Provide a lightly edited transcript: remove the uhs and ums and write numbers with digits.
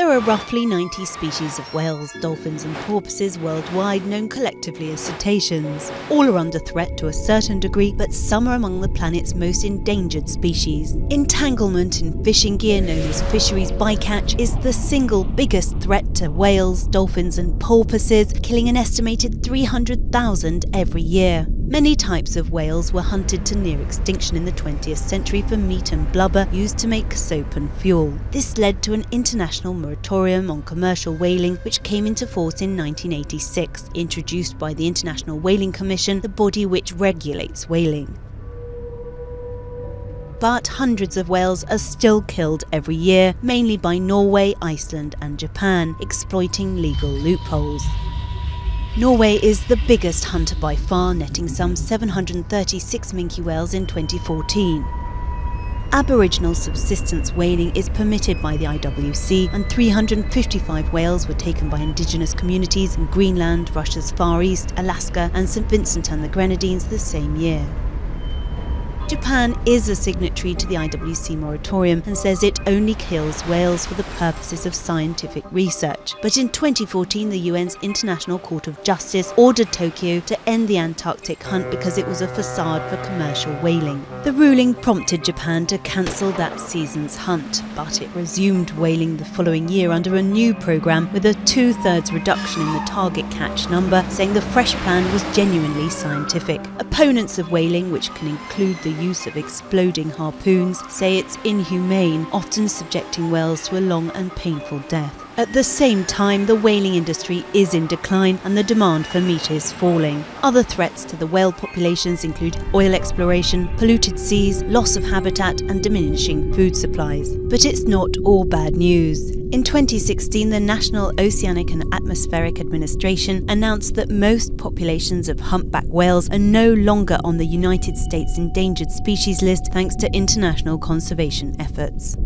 There are roughly 90 species of whales, dolphins and porpoises worldwide, known collectively as cetaceans. All are under threat to a certain degree, but some are among the planet's most endangered species. Entanglement in fishing gear, known as fisheries bycatch, is the single biggest threat to whales, dolphins and porpoises, killing an estimated 300,000 every year. Many types of whales were hunted to near extinction in the 20th century for meat and blubber used to make soap and fuel. This led to an international moratorium on commercial whaling, which came into force in 1986, introduced by the International Whaling Commission, the body which regulates whaling. But hundreds of whales are still killed every year, mainly by Norway, Iceland and Japan, exploiting legal loopholes. Norway is the biggest hunter by far, netting some 736 minke whales in 2014. Aboriginal subsistence whaling is permitted by the IWC, and 355 whales were taken by indigenous communities in Greenland, Russia's Far East, Alaska and St. Vincent and the Grenadines the same year. Japan is a signatory to the IWC moratorium and says it only kills whales for the purposes of scientific research. But in 2014, the UN's International Court of Justice ordered Tokyo to end the Antarctic hunt because it was a facade for commercial whaling. The ruling prompted Japan to cancel that season's hunt, but it resumed whaling the following year under a new program with a 2/3 reduction in the target catch number, saying the fresh plan was genuinely scientific. Opponents of whaling, which can include the use of exploding harpoons, say it's inhumane, often subjecting whales to a long and painful death. At the same time, the whaling industry is in decline and the demand for meat is falling. Other threats to the whale populations include oil exploration, polluted seas, loss of habitat and diminishing food supplies. But it's not all bad news. In 2016, the National Oceanic and Atmospheric Administration announced that most populations of humpback whales are no longer on the United States endangered species list thanks to international conservation efforts.